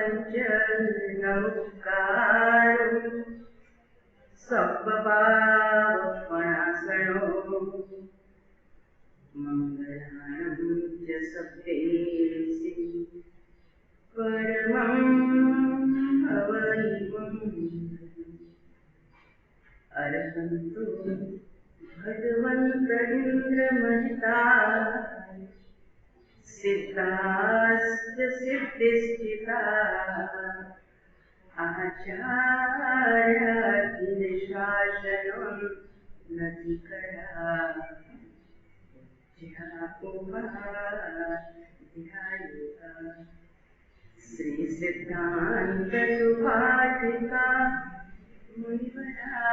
पंचल नमस्कारो सप्पपावपणासनो मंगलानं च सप्तेसि परमं हवैवं अर्हन्तु भगवन्त इन्द्रमहिता सिद्धाश्च सिद्धिस्थिता आचार्याखिलशासनं नतिकरा उपाध्यायिका श्री सिद्धांत सुभाषिका मुनिवरा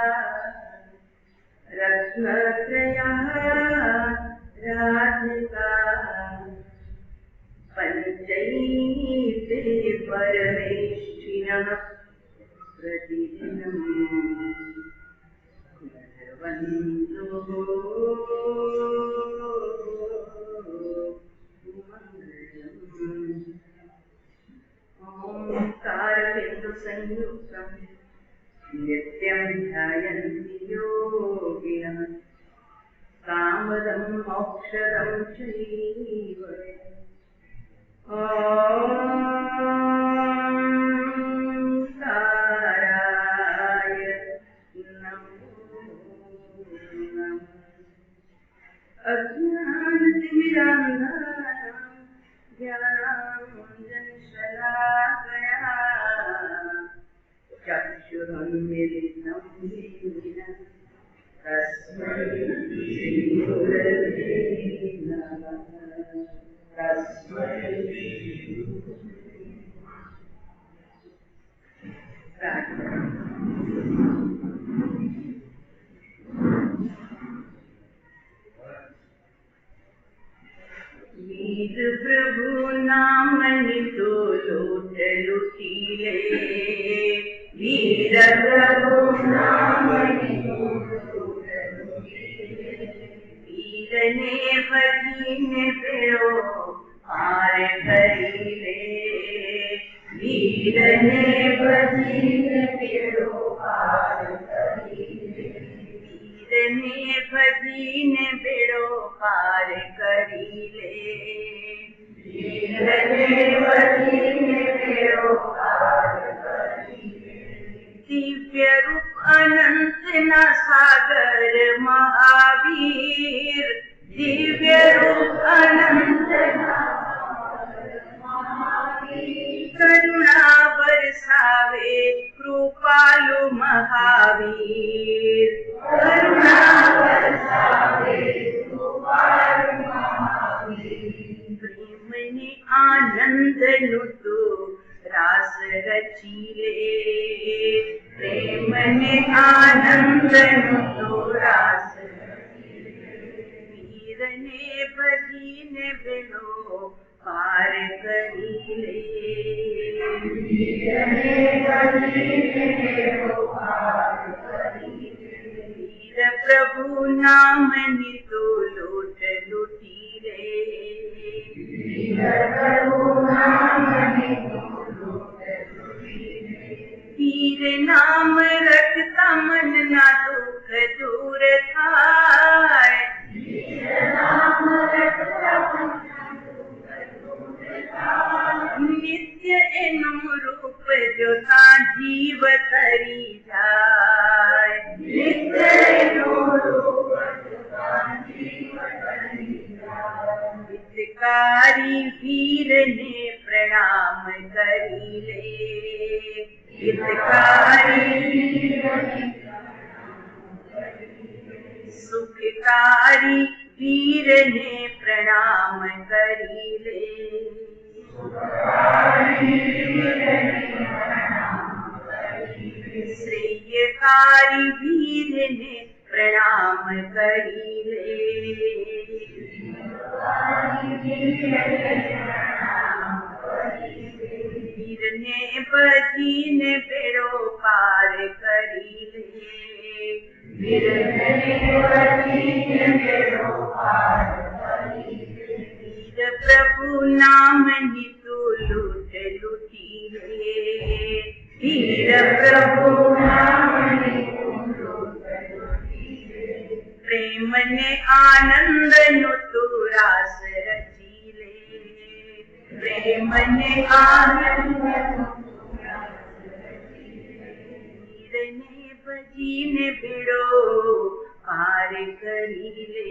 रत्नत्रया राधिका पंचैते परमेष्ठिनः प्रतिदिनं कुर्वन्तु मंगलम्। ओंकारबिन्दु संयुक्तं नित्यं ध्यायन्ति योगिनः कामदं मोक्षदं चैव ओंकाराय नमो नमः। अज्ञानतिमिरान्धकारां ज्ञानाञ्जनशलाकया चक्षुरुन्मीलितं येन तस्मै श्रीगुरवे नमः। तस्मै वीर प्रभु नाम नितो लोट लुटीले वीर प्रभु नाम नितो लोट लुटीले वीर ने भजीने पेरो पार करीले वीर ने भजीने पेरो पार करीले वीर ने भजीने पेरो पार करीले वीर ने भजीने पेरो पार करीले दिव्य रूप अनंत न सागर महावीर दिव्य रूप अनंत करुणा बरसावे कृपालु महावीर करुणा बरसावे कृपालु महावीर प्रेम ने आनंद नुतु रास रचीले प्रेम ने आनंद नुतु रास वीर ने भजीने बेलो पार करीले वीर ने भजीने बेलो पार करीले वीर प्रभु नाम नितो लोट लुटीले वीर प्रभु नाम नितो लोट लुटीले वीर नाम रखता मन ना दुख दूर थाय वीर नाम रखता मन नित्य एनु रूप जो ता जीव तरी जाय नित्य एनु रूप जो ता जीव तरी जाय हितकारी वीर ने प्रणाम करीले हितकारी वीर ने सुखकारी वीर ने प्रणाम करीले श्रेयकारी वीर ने प्रणाम करीले वीर ने भजीने बेड़ो पार करीले वीर ने भजीने बेड़ो पार करीले वीर प्रभु नाम नितो लूट लुटीले प्रभु प्रेम ने आनंद नु तू रास रचीले प्रेम ने आनंद ने भजीने बेड़ो पार करीले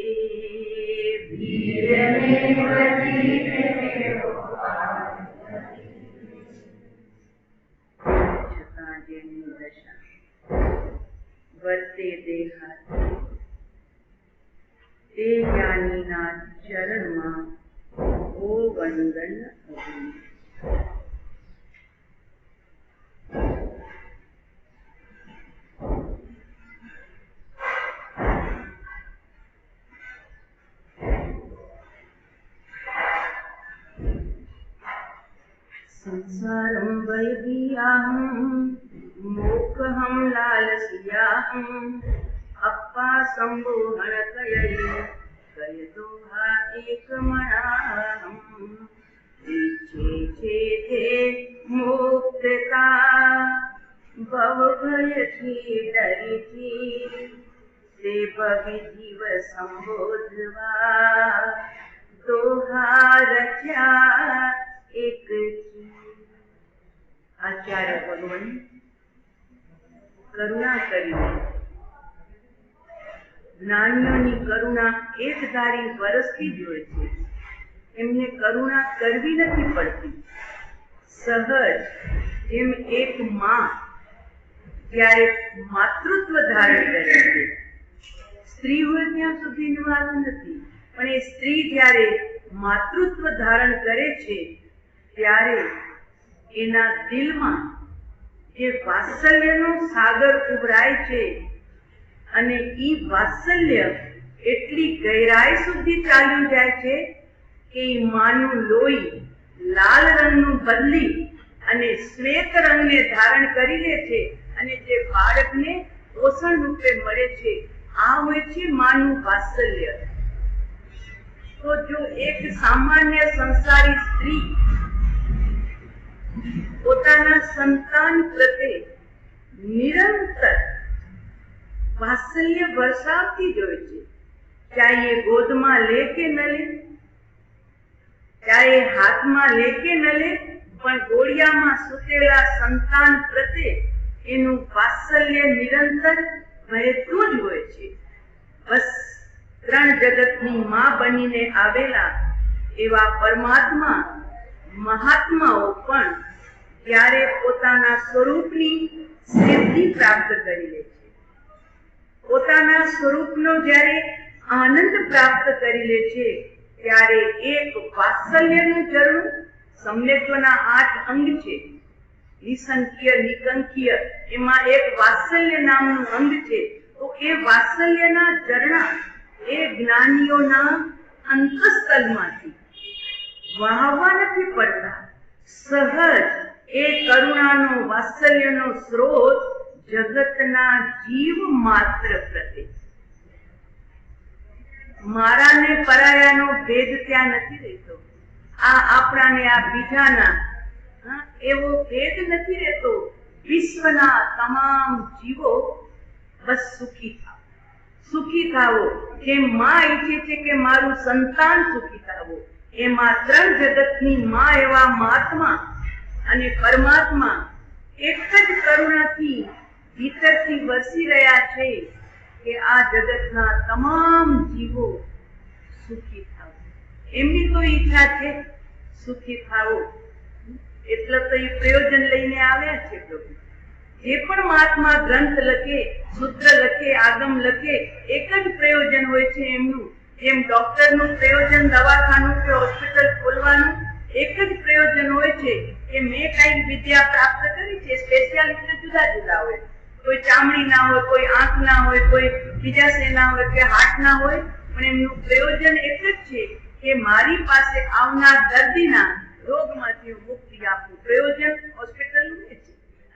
छता जेनी दशा वर्ते देहात ते ज्ञानीना चरणमां ओ वंदन अग्नि संसारं वैदियाहं मोक्षहं लालसियाहं अप्पा संबोहन कयतो हा एकमणाहं इच्छे छेदे मुक्तता भव भयथी डरीथी ते भविजीव संबोधवा दोहा रच्या एक आचार्य भगवान करुणा करीने જ્ઞાનીઓની કરુણા એક ધારી વરસતી જ હોય છે. એમને કરુણા કરવી નથી પડતી. સહજ જેમ એક માં જ્યારે માતૃત્વ ધારણ કરે છે, સ્ત્રી હોય ત્યાં સુધીની વાત નથી, પણ એ સ્ત્રી જ્યારે માતૃત્વ ધારણ કરે છે ત્યારે એના દિલમાં જે વાત્સલ્યનો સાગર ઉભરાય છે અને ઈ વાત્સલ્ય એટલી ગહેરાઈ સુધી ચાલ્યું જાય છે કે ઈ માનું લોહી લાલ રંગનું બદલી અને શ્વેત રંગને ધારણ કરી લે છે અને જે બાળકને પોષણ રૂપે મળે છે આ હોય છે માનું વાત્સલ્ય. તો જો એક સામાન્ય સંસારી સ્ત્રી પોતાના સંતાન પ્રત્યે નિરંતર વાત્સલ્ય વરસાવતી જ હોય છે, ચાહે એ ગોદમાં લે કે ન લે, ચાહે હાથમાં લે કે ન લે, પણ ગોળિયામાં સૂતેલા સંતાન પ્રત્યે એનું વાત્સલ્ય નિરંતર વહેતું જ હોય છે. બસ ત્રણ જગતની માં બનીને આવેલા એવા પરમાત્મા મહાત્માઓ પણ ત્યારે પોતાના સ્વરૂપની સિદ્ધિ પ્રાપ્ત કરી લે છે, પોતાના સ્વરૂપનો જ્યારે આનંદ પ્રાપ્ત કરી લે છે ત્યારે એક વાત્સલ્યનું ઝરણું, સમ્યત્વના 8 અંગ છે, નિસંખ્ય નિકંખ્ય, એમાં એક વાત્સલ્ય નામનું અંગ છે. તો એ વાત્સલ્યના ઝરણા એ જ્ઞાનીઓના અંતઃસ્થલમાંથી વહાવવા નથી પડતા. સહજ એ કરુણાનો વાત્સલ્યનો સ્રોત જગતના જીવ માત્ર પ્રત્યે, મારા ને પરાયાનો ભેદ ત્યાં નથી રહેતો, આ આપણા ને આ બીજાના એવો ભેદ નથી રહેતો. વિશ્વના તમામ જીવો બસ સુખી થાવ, સુખી થાવો. જેમ માં ઈચ્છે છે કે મારું સંતાન સુખી થાવો, એમાં ત્રણ જગતની માં એવા મહાત્મા અને પરમાત્મા એક જ કરુણાથી ભીતરથી વરસી રહ્યા છે કે આ જગતના તમામ જીવો સુખી થાવ. એમની તો ઈચ્છા છે સુખી થાવો, એટલે તો એ પ્રયોજન લઈને આવ્યા છે પ્રભુ. જે પણ મહાત્મા ગ્રંથ લખે, સૂત્ર લખે, આગમ લખે, એક જ પ્રયોજન હોય છે એમનું. જેમ ડોક્ટરનું પ્રયોજન દવાખાનું કે હોસ્પિટલ ખોલવાનું એક જ પ્રયોજન હોય છે કે મેં કઈ વિદ્યા પ્રાપ્ત કરી છે. સ્પેશિયાલિસ્ટ જુદા જુદા હોય, કોઈ ચામડી ના હોય, કોઈ આંખ ના હોય, કોઈ બીજા શેના હોય કે હાથ ના હોય, પણ એમનું પ્રયોજન એક જ છે કે મારી પાસે આવનાર દર્દીના રોગમાંથી મુક્તિ આપવું. પ્રયોજન હોસ્પિટલનું છે.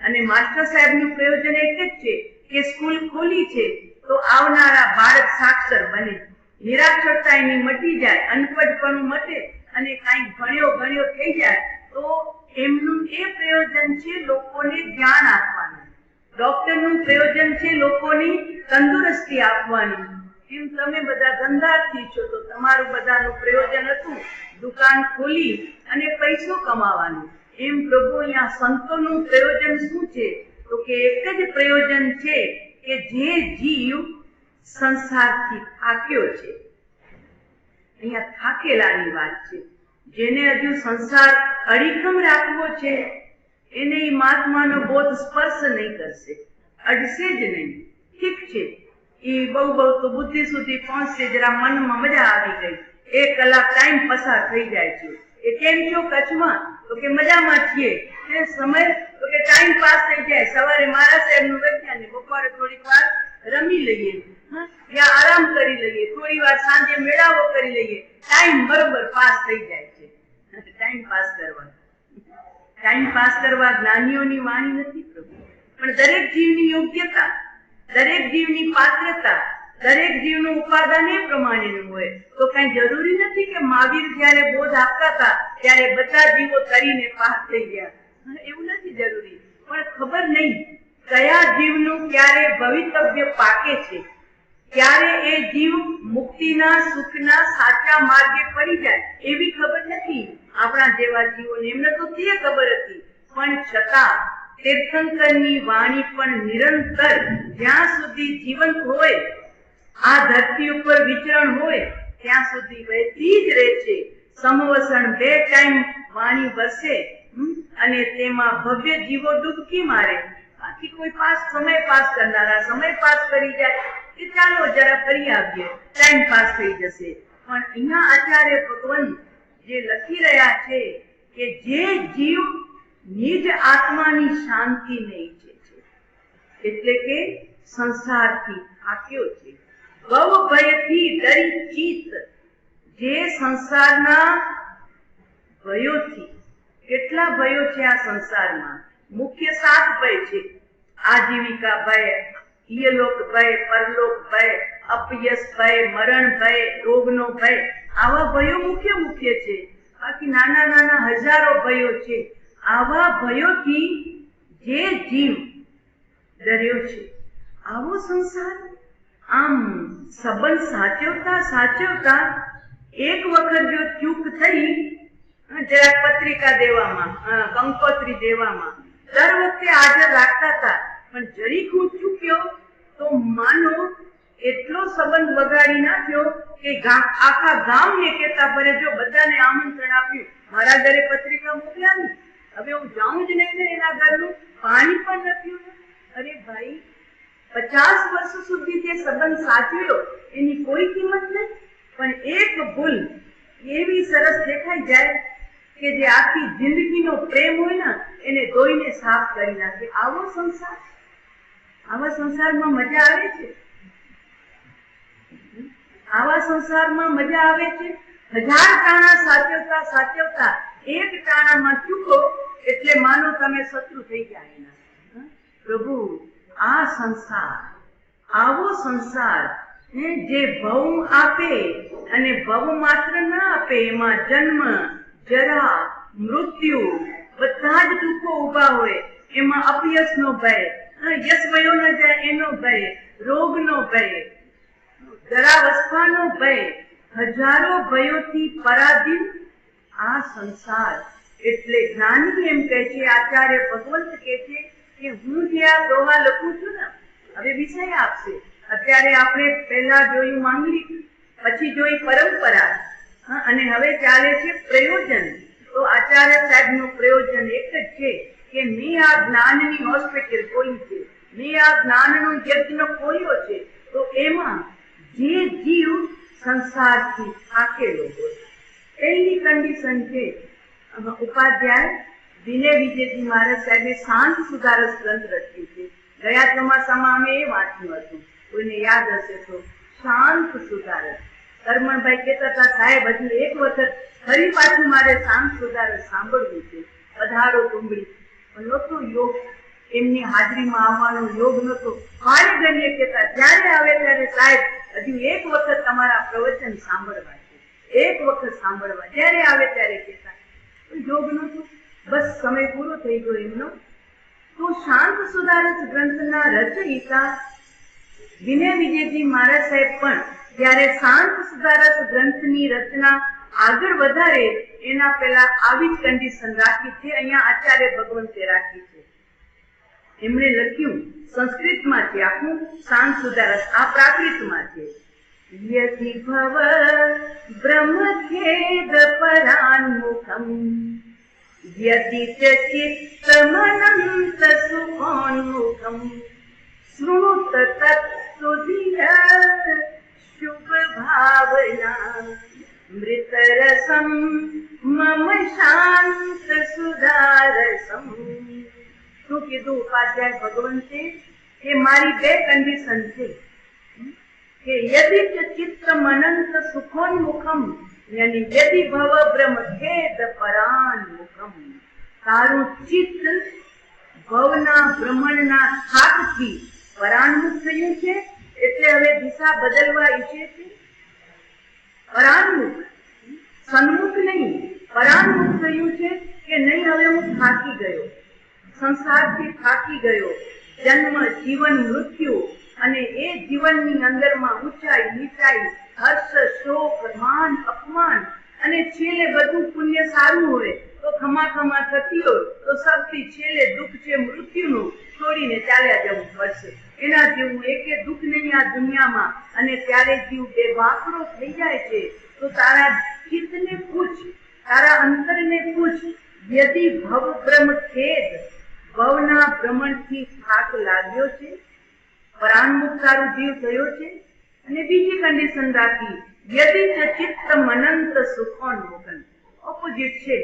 અને માસ્ટર સાહેબનું પ્રયોજન એક જ છે કે સ્કૂલ ખોલી છે તો આવનારા બાળક સાક્ષર બને, નિરાક્ષરતા એની મટી જાય, અનપઢપણું મટે અને કાંઈક ભણ્યો થઈ જાય. તો એમનું એ પ્રયોજન છે લોકોને જ્ઞાન આપવાનું. ડોક્ટરનું પ્રયોજન છે લોકોની તંદુરસ્તી આપવાનું. એમ તમે બધા ધંધાર્થી છો તો તમારું બધાનું પ્રયોજન હતું દુકાન ખોલી અને પૈસો કમાવાનું. એમ પ્રભુ અહીંયા સંતોનું પ્રયોજન શું છે? તો કે એક જ પ્રયોજન છે કે જે જીવ સંસારથી થાક્યો છે, અહીંયા થાકેલાની વાત છે, જેને હજુ સંસાર અડીખમ રાખવો છે, એને એ મહાત્માનો બોધ સ્પર્શ નહીં કરશે, અડશે જ નહીં. ઠીક છે, એ બહુ તો બુદ્ધિ સુધી પહોંચશે, જરા મનમાં મજા આવી ગઈ, 1 કલાક ટાઈમ પસાર થઈ જાય છે. એ કેમ છો કચ્છમાં? તો કે મજામાં છીએ. એ સમય તો કે ટાઈમ પાસ થઈ જાય. સવારે મારા સાહેબનું વ્યાખ્યાન, બપોરે થોડીક વાર રમી લઈએ, યા આરામ કરી લઈએ, થોડી વાર સાંજે મેળાવો કરી લઈએ, ટાઈમ બરોબર પાસ થઈ જાય છે. ટાઈમ પાસ કરવા જ્ઞાનીઓની વાણી નથી પ્રભુ, પણ દરેક જીવની યોગ્યતા, દરેક જીવની પાત્રતા, દરેક જીવનું ઉપાદાન એ પ્રમાણેનું હોય. તો કઈ જરૂરી નથી કે મહાવીર જયારે બોધ આપતા હતા ત્યારે બધા જીવો તરીને પાસ થઈ ગયા, એવું નથી જરૂરી. પણ ખબર નહીં કયા જીવનું ક્યારે ભવિતવ્ય પાકે છે, ક્યારે એ જીવ મુક્તિના સુખના સાચા માર્ગે પડી જાય એવી ખબર નથી. આપણા જેવા જીવોને એમને તો તે ખબર હતી, પણ છતાં તીર્થંકરની વાણી પણ નિરંતર જ્યાં સુધી જીવંત હોય, આ ધરતી ઉપર વિચરણ હોય ત્યાં સુધી વહેતી જ રહે છે. સમવસણ 2 ટાઈમ વાણી વસે અને તેમાં ભવ્ય જીવો ડૂબકી મારે. બાકી કોઈ સમય પાસ કરનારા સમય પાસ કરી જાય કે ચાલો જરા ફરી આવીએ, ટાઈમ પાસ થઈ જશે. પણ અહીંયા આચાર્ય ભગવાન જે લખી રહ્યા છે કે જે જીવ નિજ આત્માની શાંતિને ઈચ્છે છે, એટલે કે સંસારથી થાક્યો છે, ભવ ભયથી ડરી ચિત્ત, જે સંસારના ભયોથી, કેટલા ભયો છે આ સંસારમાં? મુખ્ય 7 ભય છે. આજીવિકા ભય, ઇહલોક ભય, પરલોક ભય, અપયશ ભય, મરણ ભય, રોગનો ભય. આવા ભયો મુખ્ય છે. બાકી નાના હજારો ભયો છે. આવા ભયોથી જે જીવ ડર્યો છે, આવો સંસાર. આમ સંબંધ સાચવતા એક વખત જો ચૂક થઈ, જરાક પત્રિકા દેવામાં, કંકોત્રી દેવામાં દર વખતે હાજર રાખતા હતા, પણ જરીક હું ચૂક્યો તો માનો એટલો સંબંધ વગાડી નાખ્યો કે આખા ગામને કહેતા ફરે, જો બધાને આમંત્રણ આપ્યું, મારા ઘરે પત્રિકા મોકલ્યા, હવે હું જાઉં જ નહીં ને એના ઘરનું પાણી પણ નથી. અરે ભાઈ, 50 વર્ષ સુધી જે સંબંધ સાચવ્યો એની કોઈ કિંમત નહીં, પણ એક ભૂલ એવી સરસ દેખાઈ જાય કે જે આખી જિંદગીનો પ્રેમ હોય ને એને ધોઈને સાફ કરી નાખે. આવા સંસારમાં મજા આવે છે? આવા સંસારમાં મજા આવે છે? 1000 ટાણા સાચવતા એક ટાણામાં ચૂકો એટલે માનો તમે શત્રુ થઈ જાય એના. પ્રભુ, આ સંસાર, આવો સંસાર જે ભવ આપે અને ભવ માત્ર ના આપે, એમાં જન્મ, જરા, મૃત્યુ બધા જ દુઃખો ઉભા હોય. એમાં અપયશનો ભય, યશ વયો ન જાય એનો ભય, રોગનો ભય, જરાવસ્થાનો ભય, હજારો ભયોથી પરાધીન આ સંસાર. એટલે જ્ઞાની એમ કહે છે, આચાર્ય ભગવંત કહે છે કે હું જે આ દોહા લખું છું ને, હવે વિષય આપશે. અત્યારે આપણે પહેલા જોયું માંગલિક, પછી જોઈ પરંપરા, અને હવે ચાલે છે પ્રયોજન. તો આચાર્ય સાહેબનું પ્રયોજન એક જ છે કે મેં આ જ્ઞાનની હોસ્પિટલ ખોલી છે, મેં આ જ્ઞાનનો યજ્ઞ ખોલ્યો છે. તો એમાં જે જીવ સંસારથી થાકેલો હોય, પહેલી કન્ડિશન છે. ઉપાધ્યાય વિનય વિજયજી મહારાજ સાહેબે શાંત સુધારસ ગ્રંથ રચ્યું છે. ગયા ચોમાસામાં અમે એ વાંચ્યું હતું, કોઈને યાદ હશે તો. શાંત સુધારસ. કરમણભાઈ કહેતા હતા, સાહેબ હજુ એક વખત ફરી પાછું મારે શાંત સુધારસ સાંભળવું છે, પધારો તુંબડી. પણ નહોતો યોગ, એમની હાજરીમાં આવવાનો યોગ નહોતો. મારે ગણીએ કહેતા, જ્યારે આવે ત્યારે સાહેબ હજુ એક વખત તમારા પ્રવચન સાંભળવા છે, એક વખત સાંભળવા. જ્યારે આવે ત્યારે કહેતા યોગ નહોતું. બસ સમય પૂરો થઈ ગયો એમનો. તો શાંત સુધારક ગ્રંથના રચયિતા વિનય વિજયજી મહારાજ સાહેબ પણ જ્યારે શાંત સુધારક ગ્રંથની રચના આગળ વધારે એના પહેલા આવી જ કન્ડિશન રાખી છે. અહીંયા આચાર્ય ભગવંતે રાખી છે. એમણે લખ્યું, સંસ્કૃતમાં છે આખું શાંત સુધારક, આ પ્રાકૃતમાં છે. યતિ ભવ બ્રહ્મખેદ પરાન્મુખમ યતિ ચ ચિત્તમનંત સુખોન્મુખમ શૃણુત તત્સુધિયત શુભ ભાવના મૃતરસમ મમ શાંત સુધારસમ. શું કીધું ઉપાધ્યાય ભગવંતે? કે મારી બે કન્ડિશન છે કે યદિ ચિત્ત મનંત સુખોન્મુખમ યાની યદિ ભવ બ્રહ્મખેદ પરાન્મુખમ. તારું ચિત્ત ભવના ભ્રમણના થાકથી પરાન્મુખ થયું છે, એટલે હવે દિશા બદલવા ઈચ્છે છે. પરાન્મુખ, સન્મુખ નહીં, પરાન્મુખ થયું છે કે નહીં હવે હું થાકી ગયો, સંસારથી થાકી ગયો. જન્મ, જીવન, મૃત્યુ અને એ જીવનની અંદરમાં ઊંચાઈ નીચાઈ, હર્ષ, શોક, માન, અપમાન અને છેલ્લે બધું પુણ્ય સારું હોય તો ખમા થતી હોય તો સૌથી છેલ્લે દુઃખ છે મૃત્યુનું, છોડીને ચાલ્યા જવું પડશે. એના જેવું એકે દુઃખ નહીં આ દુનિયામાં. અને ત્યારે જીવ બેવાકડો થઈ જાય છે. તો તારા ચિત્તને પૂછ, તારા અંતરને પૂછ, યદિ ભવ બ્રહ્મ ખેદ, ભવના ભ્રમણથી થાક લાગ્યો છે, પરાન્મુખ તારું જીવ થયો છે. અને બીજી કન્ડિશન રાખી, યદિ ચ ચિત્ત મનંત સુખોન્મુખમ. ઓપોઝિટ છે,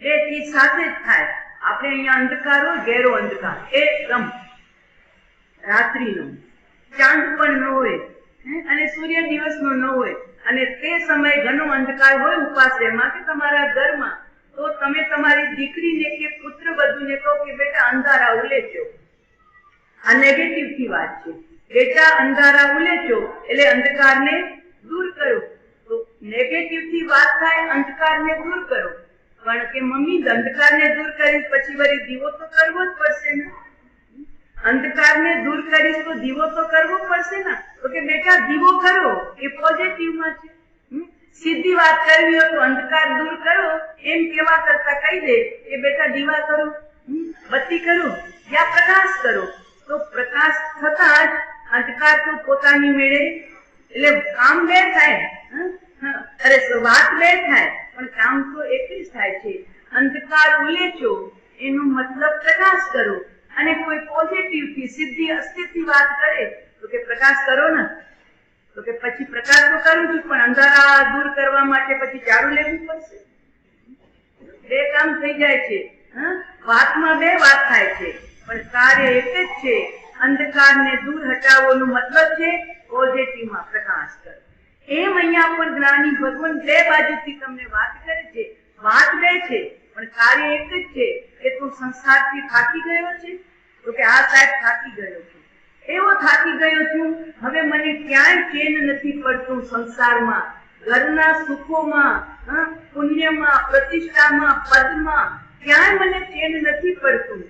બે ચીજ સાથે જ થાય. આપણે અહીંયા અંધકાર હોય, ઘેરો અંધકાર, એકદમ રાત્રિનો, ચાંદ પણ ન હોય અને સૂર્ય દિવસનો ન હોય, અને તે સમયે ઘણો અંધકાર હોય ઉપાશ્રયમાં કે તમારા ઘરમાં, તો તમે તમારી દીકરીને કે પુત્ર વધુને કહો કે બેટા અંધારા ઉલેચો. આ નેગેટિવ થી વાત છે. બેટા અંધારા ઉલેચો એટલે અંધકારને દૂર કરો. તો નેગેટિવ થી વાત થાય, અંધકારને દૂર કરો. પણ કે મમ્મી અંધકારને દૂર કરીશ પછી વળી દીવો તો કરવો જ પડશે ને. અંધકારને દૂર કરીશ તો દીવો તો કરવો પડશે ને. તો કે બેટા દીવો કરો, એ પોઝિટિવમાં છે. સીધી વાત કરવી હોય તો અંધકાર દૂર કરો એમ કેવા કરતા કહી દે કે બેટા દીવા કરો, બત્તી કરો યા પ્રકાશ કરો. તો પ્રકાશ થતા જ અંધકાર તો પોતાની મેળે, એટલે કામ બે થાય, વાત બે થાય પણ કામ તો એક જ થાય છે. અંધકાર ઉલેચો એનો મતલબ પ્રકાશ કરો. અને કોઈ પોઝિટિવ થી સીધી અસ્થિરથી વાત કરે તો કે પ્રકાશ કરો ને, તો કે પછી પ્રકાશ તો કરું છું પણ અંધારા દૂર કરવા માટે પછી ઝાડુ લેવું પડશે. બે કામ થઈ જાય છે. વાતમાં બે વાત થાય છે પણ કાર્ય એક જ છે. અંધકારને દૂર હટાવવાનો મતલબ છે પોઝિટિવમાં પ્રકાશ કરો. એમ અહીંયા પણ જ્ઞાની ભગવાન બે બાજુથી તમને વાત કરે છે. વાત બે છે પણ કાર્ય એક જ છે. કે તું સંસારથી થાકી ગયો છે, તો કે આ સાહેબ થાકી ગયો છું, એવો થાકી ગયો છું, હવે મને ક્યાંય ચેન નથી પડતું સંસારમાં, ઘરના સુખોમાં, પુણ્યમાં, પ્રતિષ્ઠામાં, પદમાં ક્યાંય મને ચેન નથી પડતું.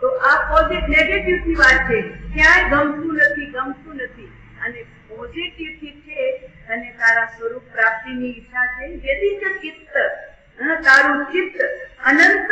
તો આ પોઝિટિવ નેગેટિવ થી વાત છે, ક્યાંય ગમતું નથી. અને પોઝિટિવ થી છે અને તારા સ્વરૂપ પ્રાપ્તિની ઈચ્છા છે. યદિ ચ ચિત્ત, તારું ચિત્ત અનંત